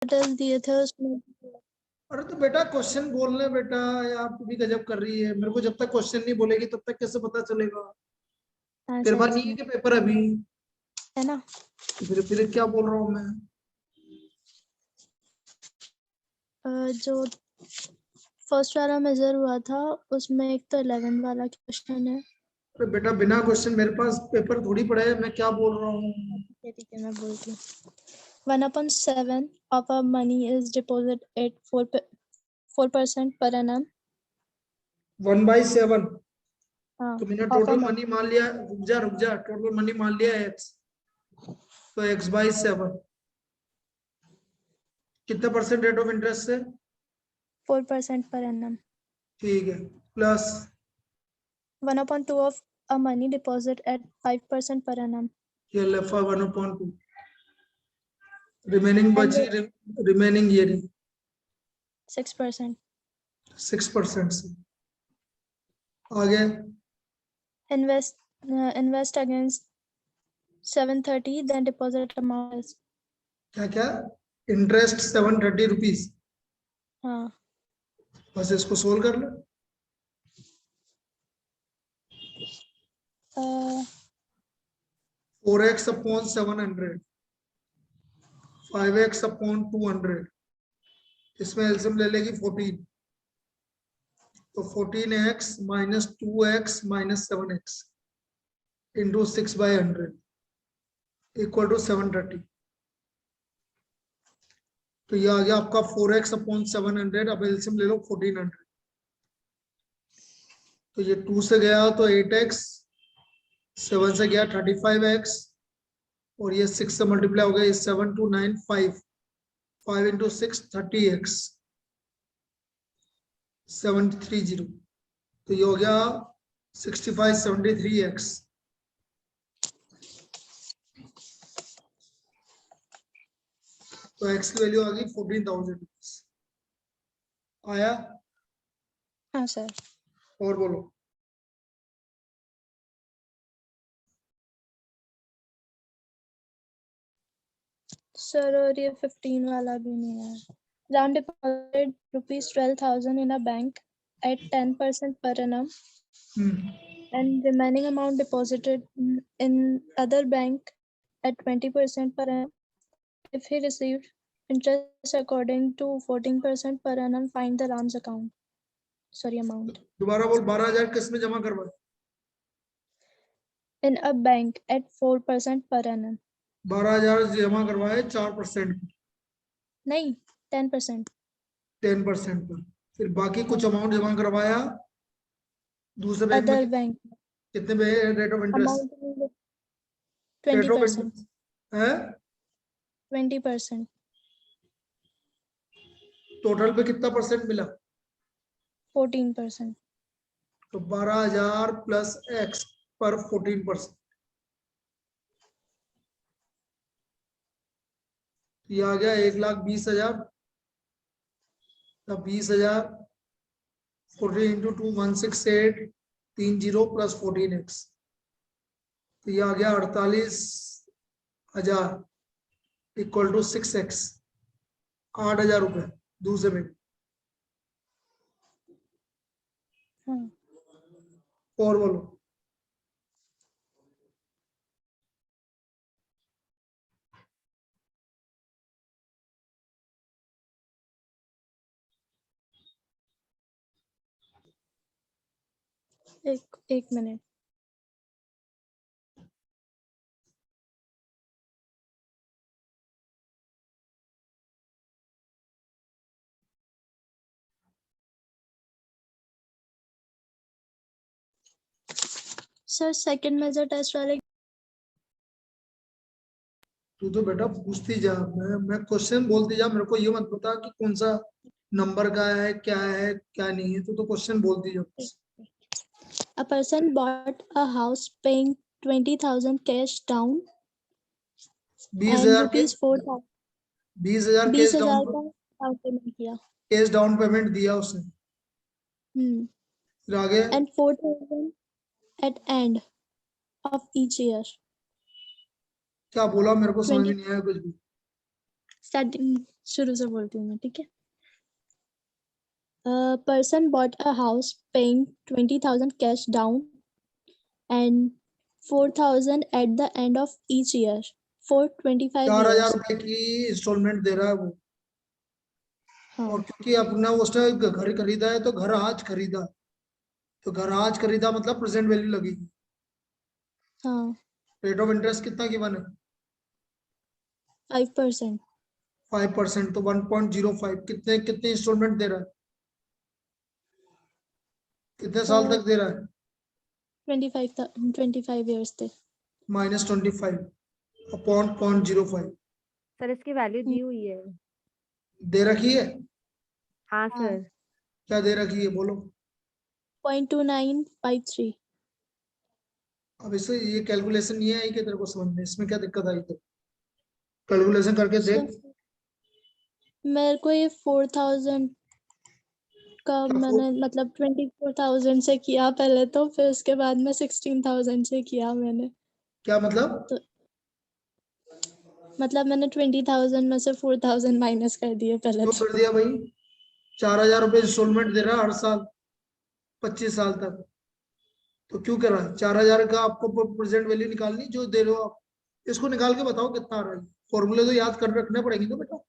Details दिए थे उसमें। अरे तो बेटा क्वेश्चन बोलने बेटा, यार तू भी गजब कर रही है। मेरे को जब तक क्वेश्चन नहीं बोलेगी तब तक कैसे पता चलेगा? हाँ तेरे पास सच नहीं है में कि पेपर अभी? है ना। तो फिर क्या बोल रहा हूँ मैं? जो फर्स्ट वाला मेजर हुआ था उसमें एक तो 11 वाला क्वेश्चन है। अरे बेटा बिना क्वेश्चन मेरे पास पेपर थोड़ी पड़ा है, मैं क्या बोल रहा हूँ? ठीक है मैं बोलती हूँ। 1/7 of our money is deposited at 4% per annum. 1/7। हाँ तो मैंने of total our money money मान लिया, रुक जा, टोटल मनी मान लिया एक्स, तो x/7 कितना परसेंट रेट ऑफ इंटरेस्ट से? 4% per annum. ठीक है, plus 1/2 of our money deposit at 5% per annum. ये लेफा 1/2 रिमेनिंग And बची, रिमेनिंग ये 6%. 6% से आगे Invest against 730, then deposit amount is क्या क्या? Interest 730 rupees. हाँ बस इसको सोल्व कर लो। 4x अपॉन 700, 5x अपॉन 200, इसमें एलसीएम ले लेगी 14, तो 14x minus 2x minus 7x into 6/100 equal to 730। तो ये आ गया आपका 4x अपॉन 700। अब एलसीएम ले लो 1400, तो ये 2 से गया तो 8x, 7 से गया 35x, और ये 6 से मल्टीप्लाई हो गया, 7 2 9 5, 5 इंटू 6 30x 730, तो ये हो गया 65 73x। तो x की वैल्यू आ गई 14,000 आया। हाँ सर। और बोलो। सर और ये 15 वाला भी नहीं है। Round deposit ₹12,000 in a bank at 10% per annum and remaining amount deposited in other bank at 20% per annum. If he received interest according to 14% per annum, find the Ram's account. Sorry, amount. दोबारा बोल, 12,000 किस में जमा करवाए? In a bank at 4% per annum. 12,000 जमा करवाए 4% नहीं 10%. 10% पर, फिर बाकी कुछ अमाउंट जमा करवाया दूसरे बैंक में। Other bank कितने पे rate of interest? amount rate of 20%. Interest है 20%. टोटल पे कितना परसेंट मिला? 14%. तो 12,000 प्लस x पर 14%, ये आ गया 1,20,000। तब 20,000 14 इंटू 2 168 30 प्लस 14x, तो ये आ गया 48,000 इक्वल टू 6x, 8,000 रुपए दूसरे में। हाँ और बोलो। एक मिनट। सर सेकंड मेजर टेस्ट वाले तू तो बेटा पूछती जा, मैं क्वेश्चन बोलती जा, मेरे को ये मत बता कि कौन सा नंबर का है क्या नहीं है। तू तो क्वेश्चन बोलती जा। A person bought a house paying 20,000 cash down 20,000 and के ₹4,000 20,000 20,000 का डाउन पेमेंट किया। केस डाउन पेमेंट दिया उसने, फिर आगे and 4,000 at end of each year. क्या बोला? मेरे को समझ में 20 नहीं आया कुछ भी। starting शुरू से बोलती हूँ मैं, ठीक है। Person bought a house paying 20,000 cash down and 4,000 at the end of each year for 25 4,000 years. रुपए की इंस्टॉलमेंट दे रहा है वो। हाँ और क्योंकि अपना उसने घर खरीदा है तो घर आज खरीदा, तो घर आज खरीदा मतलब प्रेजेंट वैल्यू लगेगी। हाँ रेट ऑफ इंटरेस्ट कितना गिवन है? 5%। 5%, तो 1.05। कितने कितने इंस्टॉलमेंट दे रहा है? कितने साल तक दे रहा है? 25 years थे। -25 अपॉन 0.05 सर इसकी वैल्यू दी हुई है। दे रखी है। हाँ हाँ। सर। क्या दे रखी है बोलो? 0.2953। अब इसे ये कैलकुलेशन ये आई कि तेरे को समझ में, इसमें क्या दिक्कत आई? तो कैलकुलेशन करके देख। मेरे को ये 4,000 का मैंने मतलब 24,000 से किया पहले, तो फिर उसके बाद में 16,000 से किया मैंने। क्या मतलब? तो मतलब मैंने 20,000 में से 4,000 माइनस कर दिए पहले क्यों तो। कर दिया भाई? 4,000 रुपए इंस्टॉलमेंट दे रहा है हर साल 25 साल तक, तो क्यों कर रहा है? 4,000 का आपको प्रेजेंट वैल्यू निकालनी जो दे रहे हो आप, इसको निकाल के बताओ कितना आ रहा है। फॉर्मूले तो याद कर रखने पड़ेंगे तो बेटा।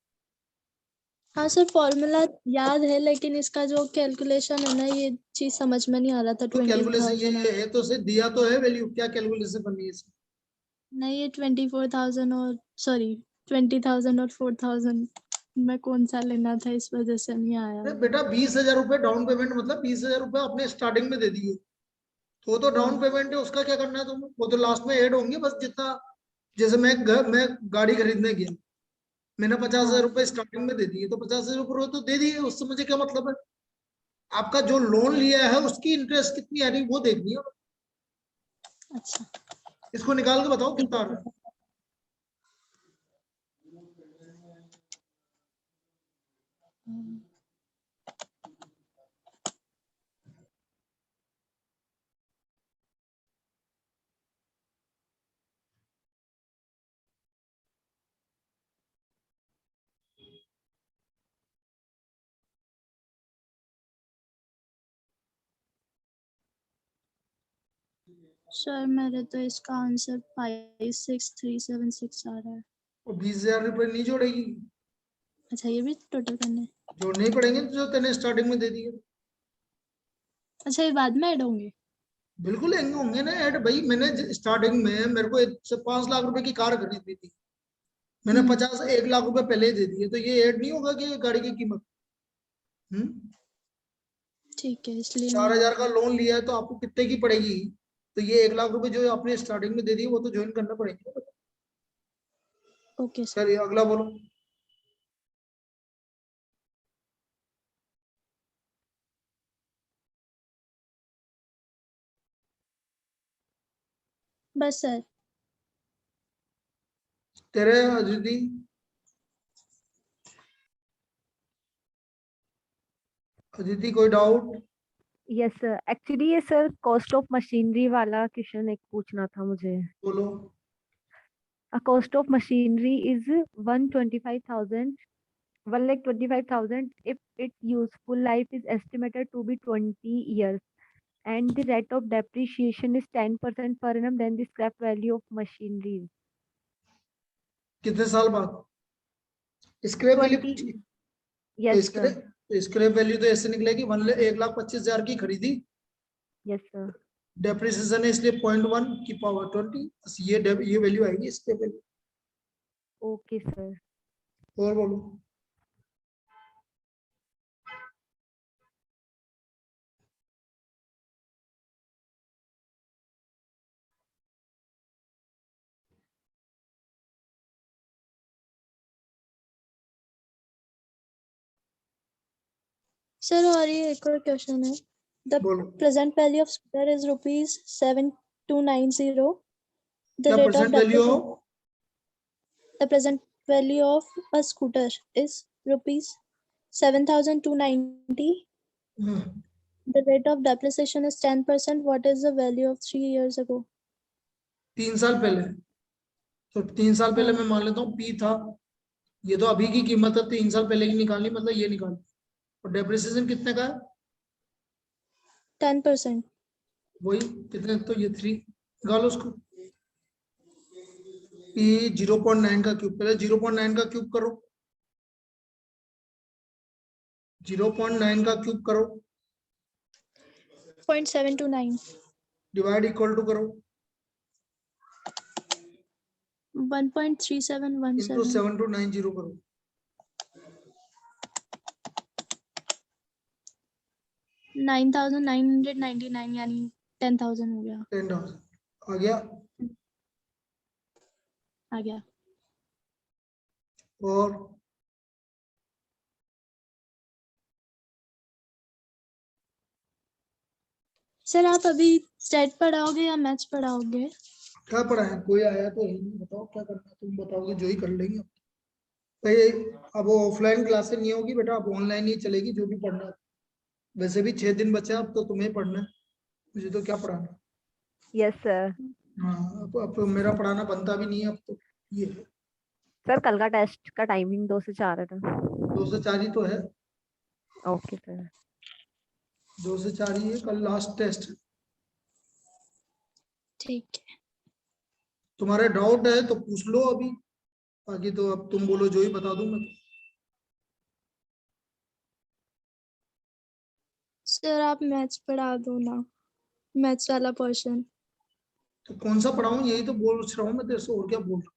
हाँ सर फॉर्मूला याद है, लेकिन इसका जो कैलकुलेशन है ना, ये चीज समझ में नहीं आ रहा था। तो कैलकुलेशन 20,000 ये है तो से दिया तो है वैल्यू, क्या कैलकुलेशन करनी है इसमें? नहीं, ये 24,000 और सॉरी 20,000 और 4,000 में कौन सा लेना था, इस वजह से नहीं आया। अरे बेटा 20,000 रुपए डाउन पेमेंट, मतलब 20,000 रुपए आपने स्टार्टिंग में दे दिए, तो डाउन पेमेंट है, उसका क्या करना है तुम्हें? वो तो लास्ट में ऐड होंगे बस। जितना जैसे मैं गाड़ी खरीदने गया, मैंने 50,000 रुपए स्टार्टिंग में दे दिए, तो 50,000 रुपए तो दे दिए, उससे मुझे क्या मतलब है? आपका जो लोन लिया है उसकी इंटरेस्ट कितनी आ रही वो देखनी है। अच्छा इसको निकाल के बताओ ठीक कितना आ है। रहा है। सर मेरे तो इसका आंसर 56376 आ रहा है। और 20,000 रुपए नहीं जोड़ेगी? अच्छा ये भी टोटल करना है? जोड़ने ही पड़ेंगे जो तेने स्टार्टिंग में दे दिए। अच्छा ये बाद में ऐड होंगे? बिल्कुल होंगे ना ऐड भाई। मैंने स्टार्टिंग में मेरे को 5 लाख रुपए की कार खरीदी थी, मैंने 1 लाख रुपए पहले ही दे दिए, तो ये ऐड नहीं होगा कि गाड़ी की कीमत। ठीक है, इसलिए 4,000 का लोन लिया है तो आपको कितने की पड़ेगी? तो ये 1 लाख रुपए जो आपने स्टार्टिंग में दे दिए वो तो ज्वाइन करना पड़ेगा। Okay sir. सर ये अगला बोलो। बस सर। तेरे अदिति अदिति कोई डाउट? यस सर, एक्चुअली ये सर कॉस्ट ऑफ मशीनरी वाला क्वेश्चन एक पूछना था मुझे। बोलो। A cost of machinery is 125,000 1,25,000 if its useful life is estimated to be 20 years and the rate of depreciation is 10% per annum, then the scrap value of machinery is कितने साल बाद scrap value 20। पूछी? तो Yes sir. Scrap value तो ऐसे निकलेगी 1,25,000 की खरीदी, Yes sir. डेप्रिसिएशन है इसलिए 0.1 की पावर 20, बस ये वैल्यू आएगी स्क्रैप वैल्यू। Okay sir. और बोलो। सर और ये एक और क्वेश्चन है। द बोलो present value of scooter is ₹7,290. The क्या rate of परसेंट वैल्यू हो? depreciation. The present value of a scooter is ₹7,290. The rate of depreciation is 10%. What is the value of 3 years ago? 3 साल पहले, तो 3 साल पहले हाँ। मैं मान लेता हूँ पी था, ये तो अभी की कीमत है, 3 साल पहले की निकालनी, मतलब ये निकालनी। और डेप्रिसिएशन कितने का है? 10%। वही कितने, तो ये 3 निकालो उसको। ये 0.9 का क्यूब, पहले 0.9 का क्यूब करो, 0.9 का क्यूब करो, 0.729 डिवाइड इक्वल टू करो, 1.3717 इंटू 7290 करो। 9,999 यानी 10,000 हो गया। 10,000 आ गया। आ गया। और सर आप अभी स्टेट पढ़ाओगे या मैथ्स पढ़ाओगे? क्या पढ़ा है? कोई आया तो है नहीं, बताओ क्या करना है, तुम बताओगे जो ही कर लेंगे। भाई अब ऑफलाइन क्लासेस नहीं होगी बेटा, अब ऑनलाइन ही चलेगी जो भी पढ़ना है। वैसे भी 6 दिन बचे, अब तो तुम्हें पढ़ना है, मुझे तो क्या पढ़ाना। Yes sir. हाँ, अब मेरा पढ़ाना बनता भी नहीं है अब तो। ये है, सर कल का टेस्ट का टाइमिंग 2 से 4 है ना? 2 से 4 ही तो है, ओके सर। 2 से 4 ही है, कल लास्ट टेस्ट है। ठीक है। तुम्हारे डाउट है तो पूछ लो अभी, बाकी तो अब तुम बोलो जो ही बता दूं मैं। सर आप मैथ्स पढ़ा दो ना, मैथ्स वाला पोर्शन। तो कौन सा पढ़ाऊं, यही तो बोल रहा हूँ मैं तेरे से, और क्या बोल रहा हूँ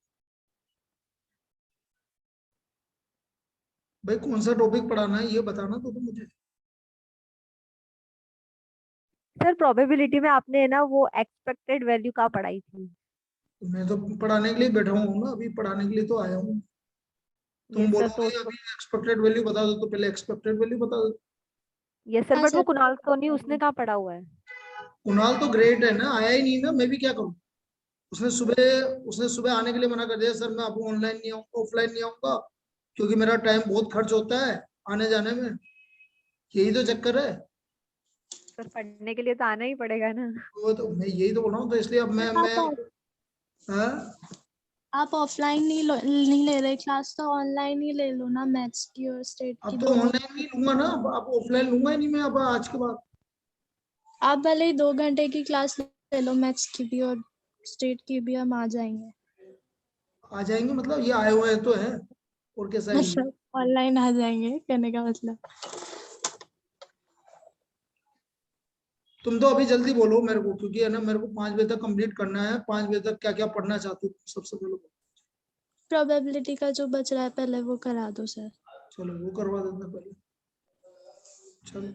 भाई? कौन सा टॉपिक पढ़ाना है ये बताना तो मुझे। सर प्रोबेबिलिटी में आपने ना वो एक्सपेक्टेड वैल्यू का पढ़ाई थी। मैं तो पढ़ाने के लिए बैठा हूँ ना, अभी पढ़ाने के लिए तो आया हूँ। तुम यस सर तो बोलोगे अभी एक्सपेक्टेड वैल्यू बता दो, तो पहले एक्सपेक्टेड वैल्यू बता दो। यस सर, हाँ बट वो सर। कुणाल सोनी उसने कहाँ पढ़ा हुआ है? कुणाल तो ग्रेट है ना, आया ही नहीं ना, मैं भी क्या करूँ। उसने सुबह आने के लिए मना कर दिया, सर मैं अब ऑनलाइन नहीं आऊंगा, ऑफलाइन नहीं आऊंगा, क्योंकि मेरा टाइम बहुत खर्च होता है आने जाने में। यही तो चक्कर है। सर पढ़ने के लिए तो आना ही पड़ेगा ना। वो तो मैं यही तो बोल रहा हूँ, तो इसलिए अब मैं हाँ? आप ऑफलाइन नहीं ले रहे क्लास, तो ऑनलाइन ही ले लो ना, मैथ्स की और स्टेट की अब तो दोनों। ऑनलाइन नहीं लूंगा ना, अब ऑफलाइन लूंगा ही नहीं मैं अब आज के बाद। आप भले ही 2 घंटे की क्लास ले लो, मैथ्स की भी और स्टेट की भी, हम आ जाएंगे। आ जाएंगे मतलब ये आए हुए तो है, और कैसा है ये? मतलब ऑनलाइन आ जाएंगे कहने का मतलब। तुम तो अभी जल्दी बोलो मेरे को, क्योंकि है ना मेरे को 5 बजे तक कंप्लीट करना है। 5 बजे तक क्या क्या पढ़ना चाहते हो सबसे पहले? प्रोबेबिलिटी का जो बच रहा है पहले वो करा दो सर। चलो वो करवा देना पहले। चलो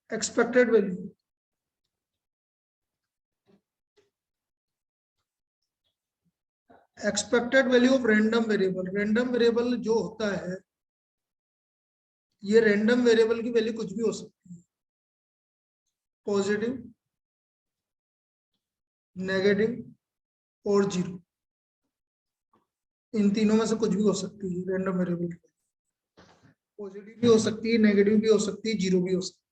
expected value, expected value of random variable. Random variable जो होता है, ये रैंडम वेरिएबल की वैल्यू कुछ भी हो सकती है, पॉजिटिव, नेगेटिव और जीरो। इन तीनों में से कुछ भी हो सकती है रैंडम वेरिएबल। पॉजिटिव भी हो सकती है, नेगेटिव भी हो सकती है, जीरो भी हो सकती है।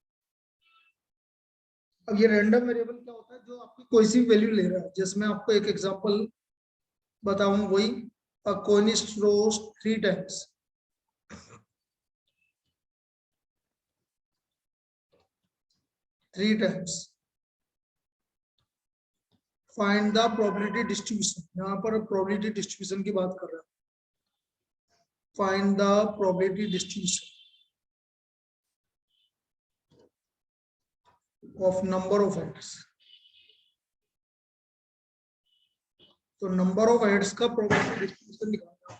अब ये रैंडम वेरिएबल क्या होता है? जो आपकी कोई सी वैल्यू ले रहा है। जैसे मैं आपको एक एग्जांपल बताऊं, वही a coin is thrown 3 times, 3 times, find the probability distribution. यहाँ पर प्रोबेबिलिटी डिस्ट्रीब्यूशन की बात कर रहा है। Find the probability distribution of number of heads. तो नंबर ऑफ हेड्स का प्रोबेबिलिटी डिस्ट्रीब्यूशन निकालना।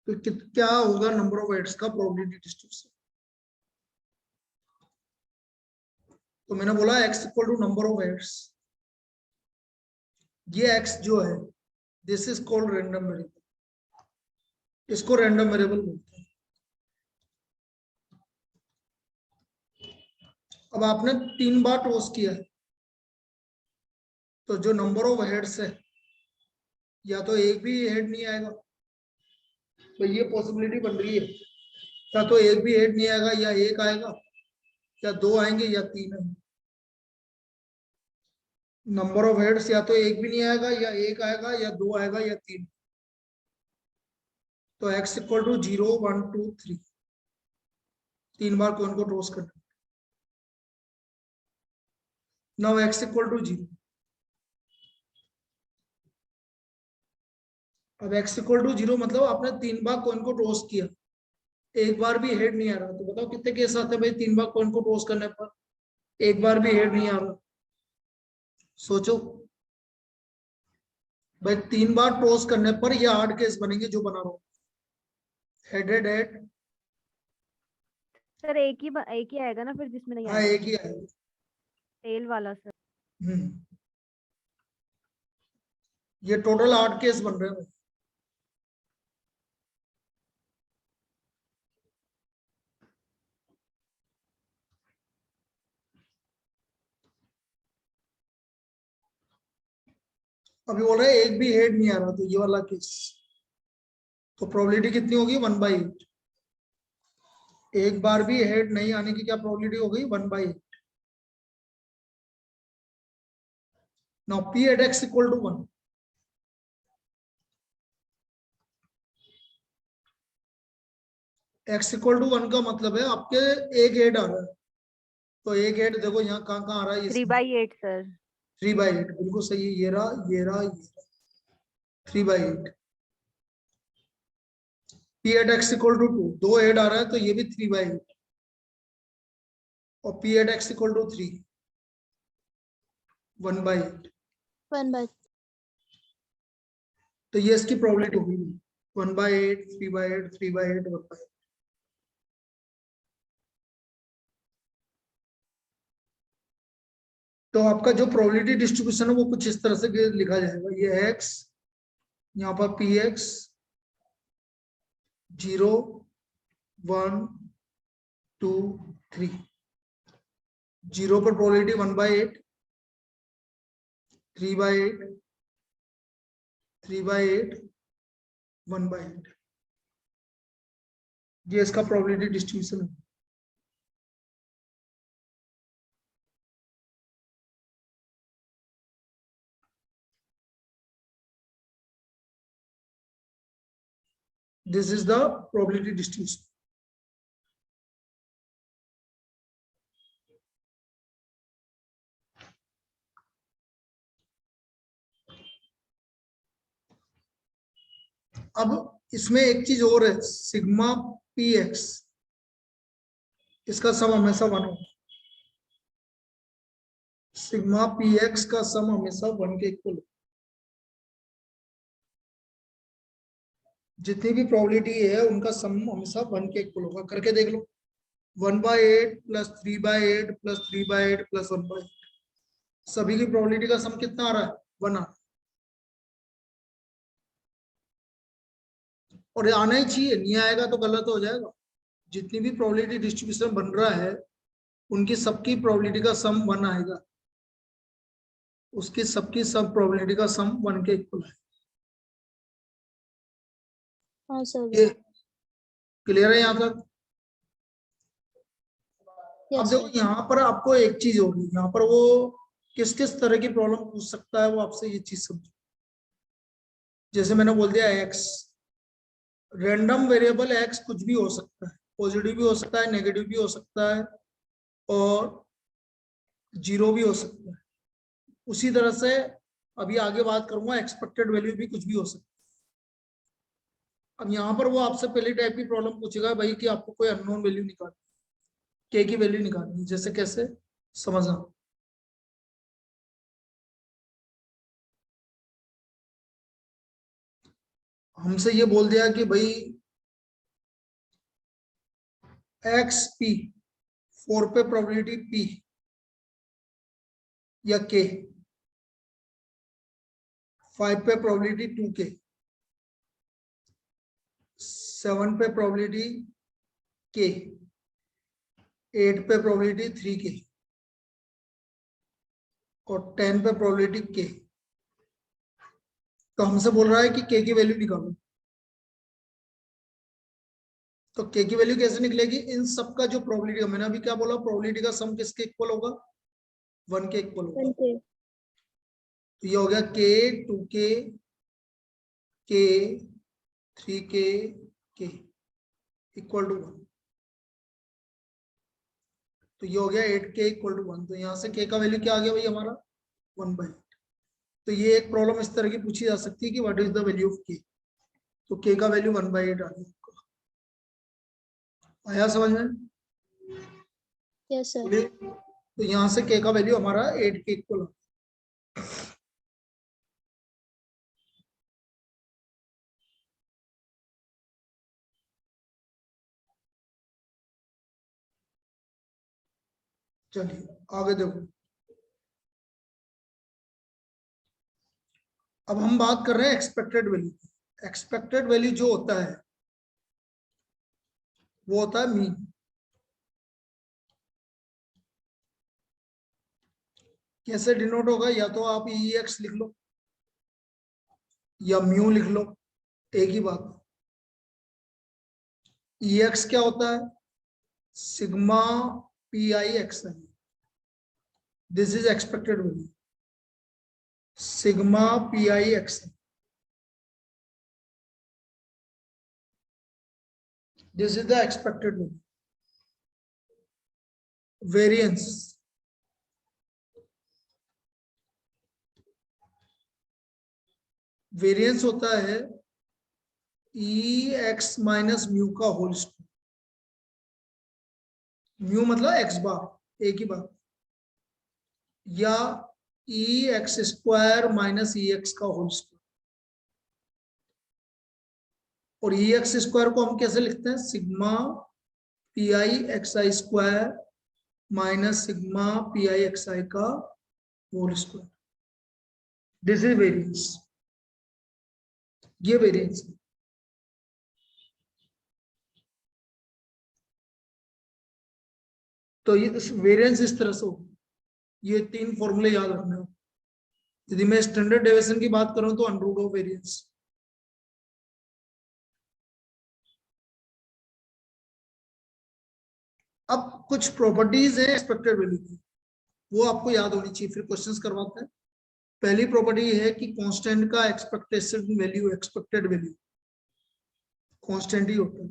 तो क्या होगा नंबर ऑफ हेड्स का प्रोबेबिलिटी डिस्ट्रीब्यूशन? तो मैंने बोला x equal to number of heads. ये x जो है, this is called random variable, इसको रैंडम वेरिएबल बोलते हैं। अब आपने 3 बार टॉस किया है, तो जो नंबर ऑफ हेड्स है, या तो एक भी हेड नहीं आएगा, तो ये पॉसिबिलिटी बन रही है, या तो एक भी हेड नहीं आएगा, या एक आएगा, या दो आएंगे, या तीन आएंगे। नंबर ऑफ हेड्स या तो एक भी नहीं आएगा, या एक आएगा, या दो आएगा, या तीन। तो x इक्वल टू 0 1 2 3, तीन बार कॉइन को टॉस करना। Now x equal to 0। अब x इक्वल टू 0 मतलब आपने तीन बार कॉइन को टॉस किया, एक बार भी हेड नहीं आ रहा, तो बताओ कितने केस आते हैं भाई तीन बार कॉइन को टॉस करने पर एक बार भी हेड नहीं आ रहा? सोचो भाई, तीन बार टॉस करने पर ये 8 केस बनेंगे जो बना रहा हूं। हेड हेड हेड, सर एक ही आएगा ना फिर जिसमें नहीं हाँ आएगा? एक ही आएगा, टेल वाला सर। ये टोटल 8 केस बन रहे हैं। अभी बोल रहे हैं एक भी हेड नहीं आ रहा, तो ये वाला केस, तो प्रोबेबिलिटी कितनी होगी 1/8। एक बार भी हेड नहीं आने की क्या प्रोबेबिलिटी हो गई? 1/8। Now p at x equal to 1। x equal to 1 का मतलब है आपके एक हेड आ रहा है, तो एक हेड देखो यहाँ कहाँ आ रहा है? 3/8 सर। 3/8 बिल्कुल सही है। ये रहा, ये रहा, ये रहा, 3/8। p at x equal to 2, दो हेड आ रहा है तो ये भी 3/8, और p at x equal to 3, 1/8। 1/8। तो ये इसकी प्रोबेबिलिटी होगी 1/8, 3/8, 3/8, 1/8। तो आपका जो प्रोबेबिलिटी डिस्ट्रीब्यूशन है वो कुछ इस तरह से लिखा जाएगा। ये x, यहाँ पर px 0 1 2 3, 0 पर प्रोबेबिलिटी 1/8, 3/8, 3/8, 1/8। ये इसका प्रोबेबिलिटी डिस्ट्रीब्यूशन है। This is the probability distribution. अब इसमें एक चीज और है, सिग्मा पी एक्स, इसका सम हमेशा 1 होगा। सिग्मा पी एक्स का सम हमेशा 1 के इक्वल। जितनी भी प्रोबेबिलिटी है उनका सम हमेशा 1 के इक्वल होगा। करके देख लो, 1/8 प्लस 3/8 प्लस 3/8 प्लस 1/8, सभी की प्रोबेबिलिटी का सम कितना आ रहा है? 1 आ रहा है। और ये आना ही चाहिए, नहीं आएगा तो गलत हो जाएगा। जितनी भी प्रोबेबिलिटी डिस्ट्रीब्यूशन बन रहा है उनकी सबकी प्रोबेबिलिटी का सम 1 आएगा, उसकी सबकी सब प्रोबेबिलिटी का सम 1 के इक्वल है। हाँ सर। ये क्लियर है यहाँ तक? अब यस देखो सर। यहाँ पर आपको एक चीज होगी, यहाँ पर वो किस किस तरह की प्रॉब्लम पूछ सकता है वो आपसे, ये चीज समझो। जैसे मैंने बोल दिया एक्स, रैंडम वेरिएबल एक्स कुछ भी हो सकता है, पॉजिटिव भी हो सकता है, नेगेटिव भी हो सकता है, और 0 भी हो सकता है। उसी तरह से अभी आगे बात करूंगा, एक्सपेक्टेड वैल्यू भी कुछ भी हो सकता है। अब यहाँ पर वो आपसे पहली टाइप की प्रॉब्लम पूछेगा भाई कि आपको कोई अननोन वैल्यू निकालनी, के की वैल्यू निकालनी। जैसे कैसे, समझना। हमसे ये बोल दिया कि भाई एक्स पी, 4 पे प्रोबेबिलिटी पी या के, 5 पे प्रोबेबिलिटी 2k, 7 पे प्रोबेबिलिटी k, 8 पे प्रोबेबिलिटी 3k, और 10 पे प्रोबेबिलिटी के। तो हमसे बोल रहा है कि के की वैल्यू निकालो। तो के की वैल्यू कैसे निकलेगी? इन सब का जो प्रोबेबिलिटी, मैंने अभी क्या बोला, प्रोबेबिलिटी का सम किसके इक्वल होगा? 1 के इक्वल होगा। 1K. तो ये हो गया के, 2K, के, 3K, के इक्वल टू 1। तो ये हो गया 8K इक्वल टू 1। तो यहाँ से के का वैल्यू क्या आ गया भाई हमारा? 1/8। तो ये एक प्रॉब्लम इस तरह की पूछी जा सकती है कि what is the value of के। तो के का वैल्यू 1/8 आ गया। आया समझ में? Yes, sir. बोलिए। तो यहाँ से के का वैल्यू हमारा 8 के इक्वल। चलिए आगे देखो। अब हम बात कर रहे हैं एक्सपेक्टेड वैल्यू। एक्सपेक्टेड वैल्यू जो होता है वो होता है मीन। कैसे डिनोट होगा? या तो आप ई एक्स लिख लो या म्यू लिख लो, एक ही बात। ई एक्स क्या होता है? Sigma P I x I. This is expected value, sigma P I x I. This is the expected value. Variance, variance होता है ई एक्स माइनस म्यू का होल स्क्वायर। म्यू मतलब एक्स बार, एक ही बात। या ई एक्स स्क्वायर माइनस ई x का whole square. और ई x square को हम कैसे लिखते हैं? Sigma P I x I square minus sigma P I x I का whole square. This is variance, ये वेरिएंस है। तो ये वेरिएंस इस तरह से हो। ये 3 फॉर्मूले याद रखने हो। यदि मैं स्टैंडर्ड डेविएशन की बात करूं तो अंडर ऑफ वेरिएंस। अब कुछ प्रॉपर्टीज है एक्सपेक्टेड वैल्यू की, वो आपको याद होनी चाहिए, फिर क्वेश्चंस करवाते हैं। पहली प्रॉपर्टी है कि कांस्टेंट का expectation value, expected value constant ही होता है।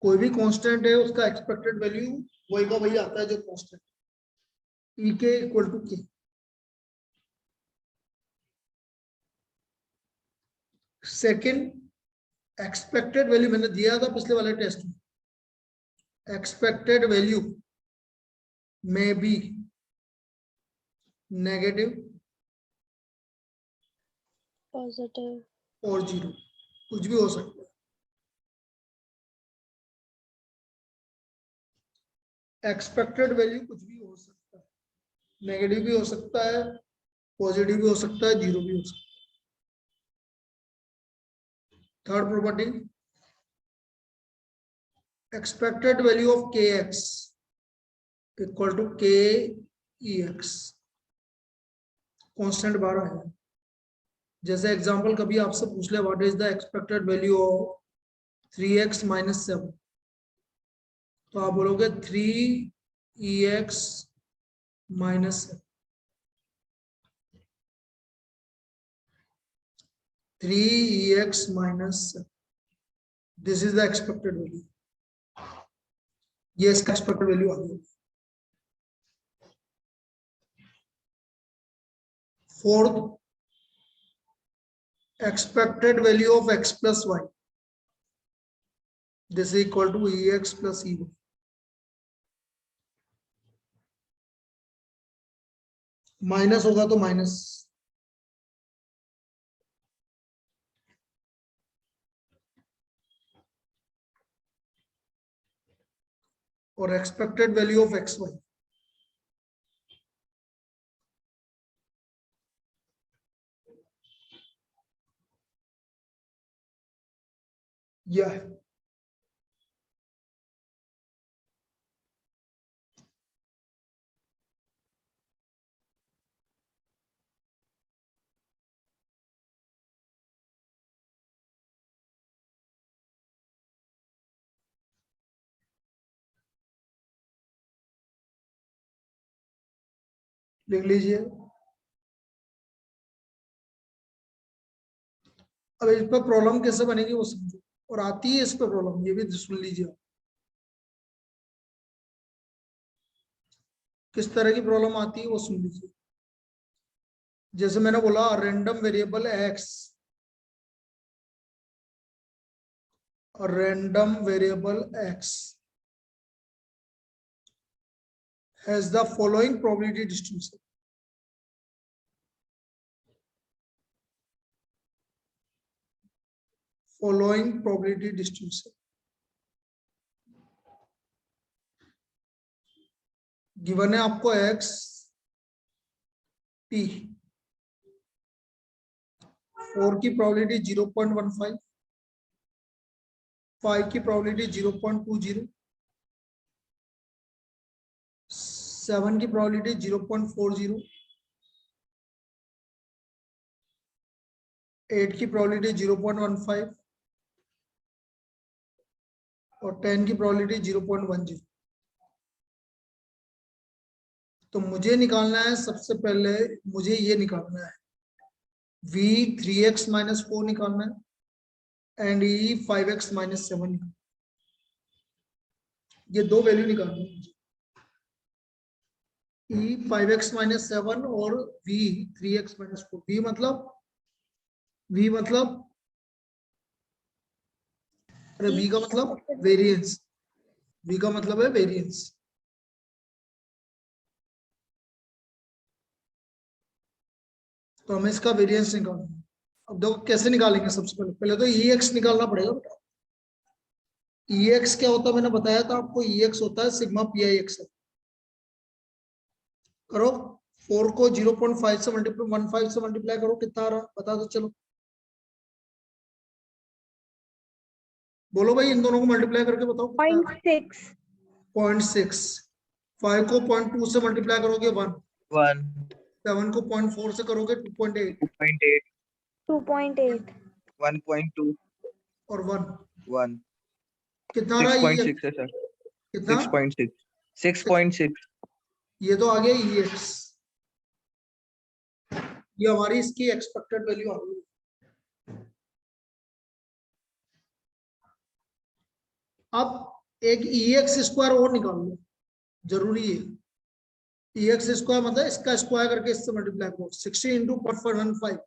कोई भी कांस्टेंट है उसका एक्सपेक्टेड वैल्यू वही का वही आता है जो कांस्टेंट। ई के इक्वल टू के। सेकंड, एक्सपेक्टेड वैल्यू मैंने दिया था पिछले वाले टेस्ट में। एक्सपेक्टेड वैल्यू में बी नेगेटिव, Positive. और 0, कुछ भी हो सकता है। एक्सपेक्टेड वैल्यू कुछ भी हो सकता है, नेगेटिव भी हो सकता है, पॉजिटिव भी हो सकता है, 0 भी हो सकता है। Third property, expected value of के एक्स इक्वल टू के ई एक्स। कॉन्स्टेंट बार है। जैसे एग्जांपल कभी आपसे पूछ ले what is the expected value of 3x minus 7, तो आप बोलोगे 3ex minus 3ex minus 7। This is the expected value. ये इसका एक्सपेक्टेड वैल्यू आ गया। Fourth, expected value of x plus y, this is equal to ex plus ey। Minus होगा तो minus, और expected value of X Y यह है। लिख लीजिए। अब इस पर प्रॉब्लम कैसे बनेगी वो समझो, और आती है इस पर प्रॉब्लम, ये भी सुन लीजिए। किस तरह की प्रॉब्लम आती है वो सुन लीजिए। जैसे मैंने बोला random variable x, random variable x has the following probability distribution. Following probability distribution. Given है आपको x p, 4 की probability 0.15, 5 की probability 0.20, 7 की probability 0.40, 8 की probability 0.15 और 10 की probability 0.10। तो मुझे निकालना है, सबसे पहले मुझे ये निकालना है v 3x माइनस 4 निकालना है एंड e 5x माइनस 7 निकालना है। ये दो वैल्यू निकालनी है मुझे, e 5x माइनस 7 और v 3x माइनस 4। v मतलब अरे v का मतलब वेरिएंस, v का मतलब है वेरिएंस। तो हमें इसका वेरिएंस निकालना है। अब देखो कैसे निकालेंगे, सबसे पहले तो ex निकालना पड़ेगा बेटा। ex क्या होता है मैंने बताया था आपको, ex होता है सिग्मा pix। करो, 4 को 0.5 से मल्टीप्लाई 15 से मल्टीप्लाई करो, कितना आ रहा बता दो। चलो बोलो भाई, इन दोनों को मल्टीप्लाई करके बताओ। 0.6। 0.6। 5 को 0.2 से मल्टीप्लाई करोगे 1। 7 को 0.4 से करोगे 2.8। 2.8। 1.2 और 1 1 कितना रहा? 6.6 है सर। कितना? 6.6 ये तो आ गया ex, ये हमारी इसकी एक्सपेक्टेड वैल्यू आ गई। अब एक ex स्क्वायर और निकाल लो, जरूरी है। ex स्क्वायर मतलब इसका स्क्वायर करके इससे मल्टीप्लाई करो। 16 इंटू 0.15,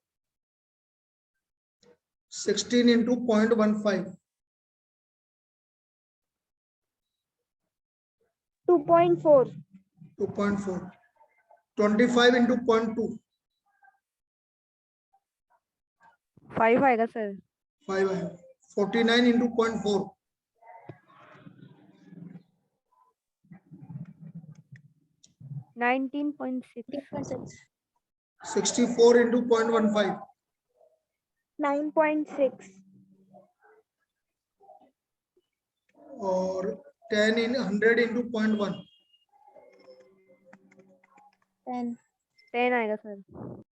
16 इंटू 0.15, 2.4। 2.4, 25 इंटू 0.2, 5 आएगा सर। 5 है। 49 इंटू 0.4, 19.6। 64 इंटू 0.15, 9.6। और 10 इन 100 इंटू 0.1, 10। 10 आएगा सर।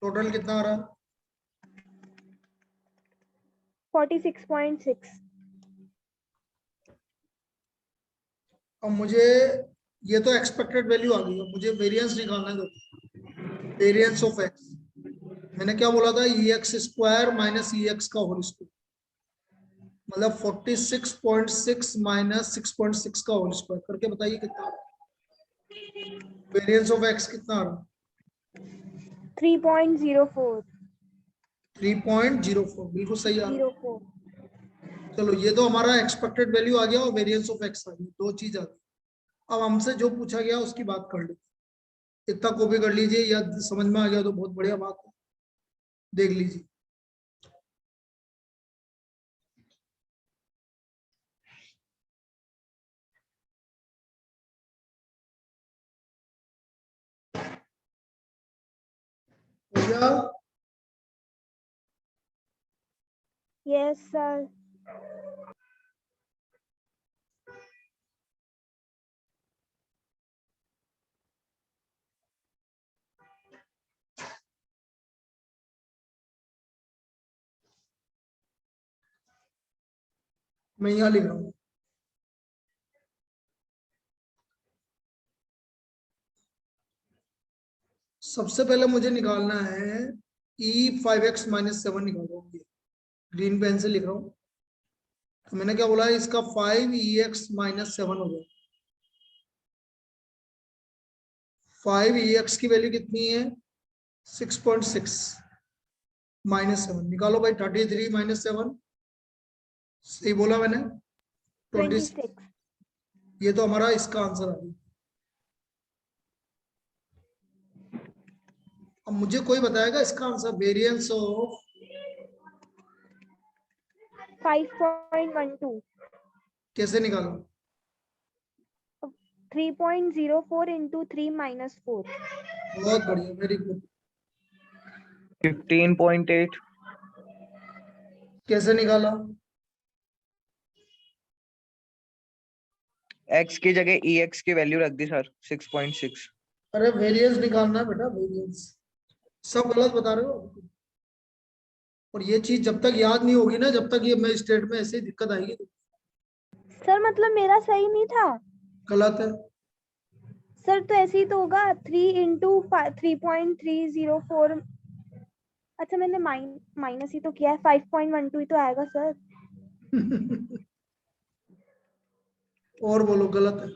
टोटल कितना आ रहा? 46.6। अब मुझे ये तो एक्सपेक्टेड वैल्यू आ गई, मुझे वेरिएंस निकालना है। वेरिएंस ऑफ एक्स मैंने क्या बोला था, ex स्क्वायर माइनस ex का होल स्क्वायर, मतलब 46.6 माइनस 6.6 का होल स्क्वायर करके बताइए कितना आ रहा। वेरिएंस ऑफ एक्स कितना आ रहा? 3.04। 3.04, बिल्कुल सही आ रहा। 04। चलो ये तो हमारा एक्सपेक्टेड वैल्यू आ गया और वेरिएंस ऑफ एक्स आ गया, दो चीज आ गई। अब हमसे जो पूछा गया उसकी बात कर लीजिए, इतना कॉपी कर लीजिए, या समझ में आ गया तो बहुत बढ़िया बात है, देख लीजिए। भैया Yes sir। मैं यहाँ लिख रहा हूँ, सबसे पहले मुझे निकालना है E5x माइनस 7 निकालो। ग्रीन पेन से लिख रहा हूं। तो मैंने क्या बोला, इसका 5EX माइनस 7 हो गया। 5EX की वैल्यू कितनी है? 6.6 माइनस 7 निकालो भाई। 33 माइनस 7, सही बोला मैंने? 26। ये तो हमारा इसका आंसर आ गया। अब मुझे कोई बताएगा इसका आंसर? वेरिएंस ऑफ 5.12 कैसे निकालो? 3.04 into 3 minus 4. बहुत बढ़िया, वेरी गुड। 15.8 कैसे निकाला? x की जगह ex की वैल्यू रख दी सर 6.6। अरे वेरिएंस निकालना है बेटा, वेरिएंस। सब गलत बता रहे हो। और ये चीज जब तक याद नहीं होगी ना, जब तक ये मैं स्टेट में ऐसे ही दिक्कत आएगी। सर मतलब मेरा सही नहीं था। गलत है। सर तो ऐसे ही तो होगा 3 into 3.304। अच्छा मैंने माइनस ही तो किया है, 5.12 ही तो आएगा सर। और बोलो, गलत है।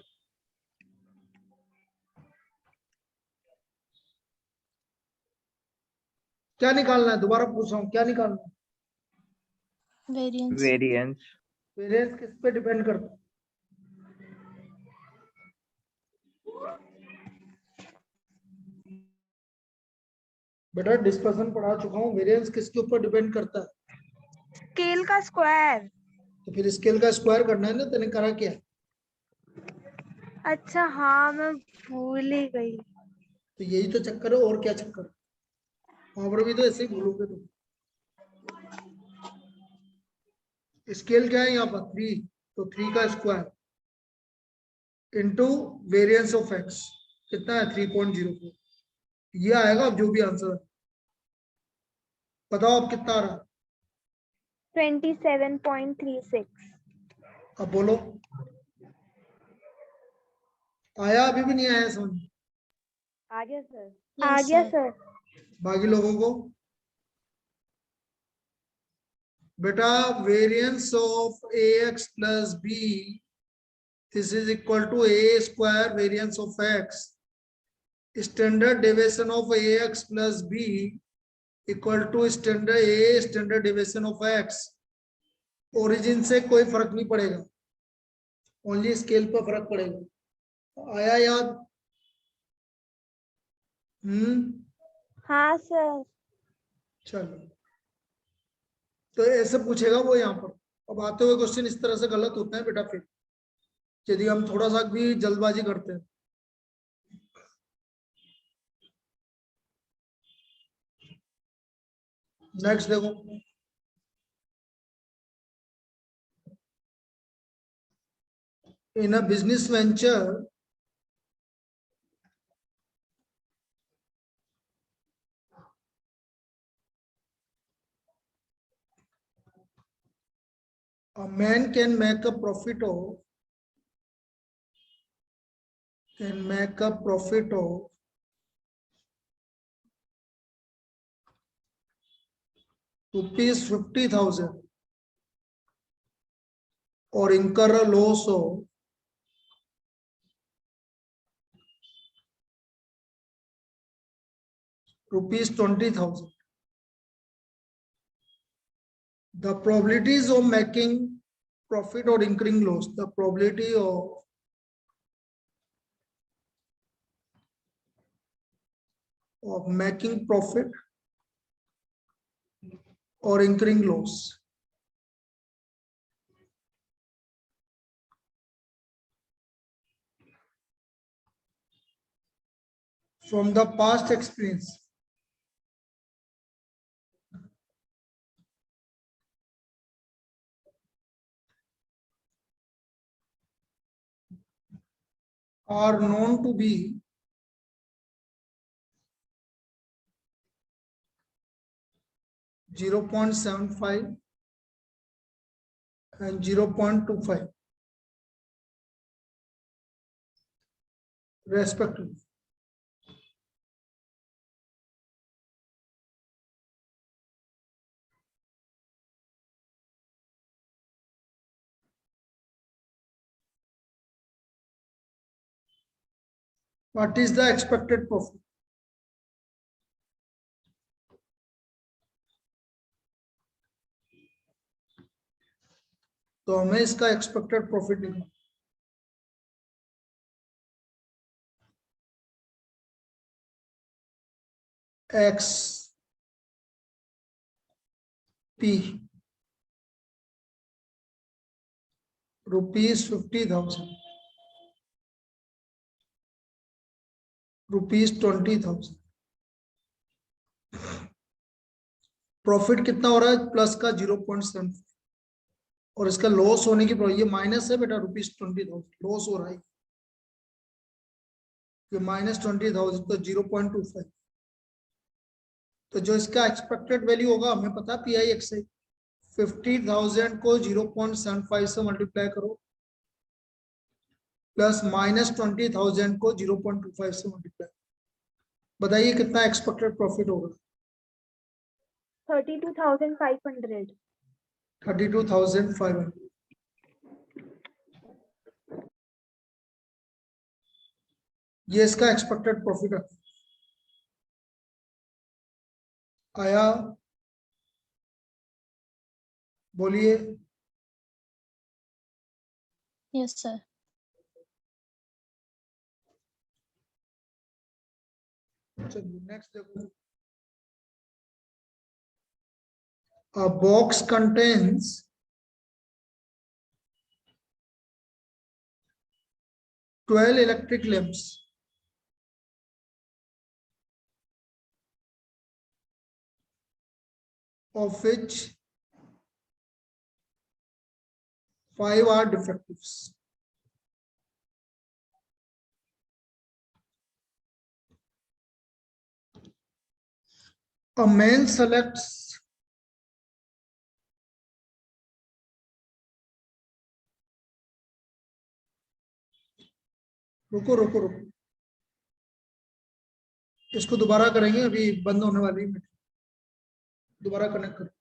क्या निकालना है? दोबारा पूछ रहा हूँ, क्या निकालना है? वेरिएंस। वेरिएंस वेरिएंस किस पे डिपेंड करता है? बेटा डिस्पर्सन पढ़ा चुका हूँ। वेरिएंस किसके ऊपर डिपेंड करता है? स्केल का स्क्वायर। तो फिर स्केल का स्क्वायर करना है ना। तूने करा क्या? अच्छा हाँ मैं भूल ही गई। तो यही तो चक्कर है, और क्या चक्कर? वहां पर भी तो ऐसे ही भूलोगे तुम। स्केल क्या है यहाँ पर? 3। तो 3 का square into variance of x कितना है? 3.04। ये आएगा अब जो भी आंसर है। बताओ अब कितना आ रहा है? 27.36। अब बोलो, आया? अभी भी नहीं आया समझ? आ गया सर। Yes, आ गया sir. सर। बाकी लोगों को? बेटा variance of ax plus b, this is equal to a square variance of x। Standard deviation of ax plus b equal to standard deviation of x। Origin से कोई फर्क नहीं पड़ेगा, ओनली स्केल पर फर्क पड़ेगा। आया याद? हाँ सर। चलो, तो ऐसे पूछेगा वो यहाँ पर। अब आते हुए क्वेश्चन इस तरह से गलत होते हैं बेटा फिर, यदि हम थोड़ा सा भी जल्दबाजी करते हैं। नेक्स्ट देखो, in a business venture a man can make a profit of rupees 50,000 or incur a loss of rupees 20,000. The probabilities of making profit or incurring loss, the probability of making profit or incurring loss. From the past experience, are known to be (0.75 and 0.25 respectively. What is the expected profit? तो हमें इसका expected profit निकालना, x P ₹50,000, ₹20,000। Profit कितना हो रहा है? Plus का 0.7, और इसका लॉस होने की ये माइनस है बेटा, ₹20,000 लॉस हो रहा है, ये -20,000 तो 0.25। तो जो इसका एक्सपेक्टेड वैल्यू होगा हमें पता पी आई एक्स है, 50,000 को 0.75 से मल्टीप्लाई करो, प्लस -20,000 को 0.25 से मल्टीप्लाई, बताइए कितना एक्सपेक्टेड प्रॉफिट होगा? 32,500। 32,500। ये इसका एक्सपेक्टेड प्रॉफिट आया, बोलिए। Yes sir. चलिए नेक्स्ट देखो। A box contains 12 electric lamps of which 5 are defectives. A man selects रुको रुको रुको, इसको दोबारा करेंगे, अभी बंद होने वाली है, दोबारा कनेक्ट करो।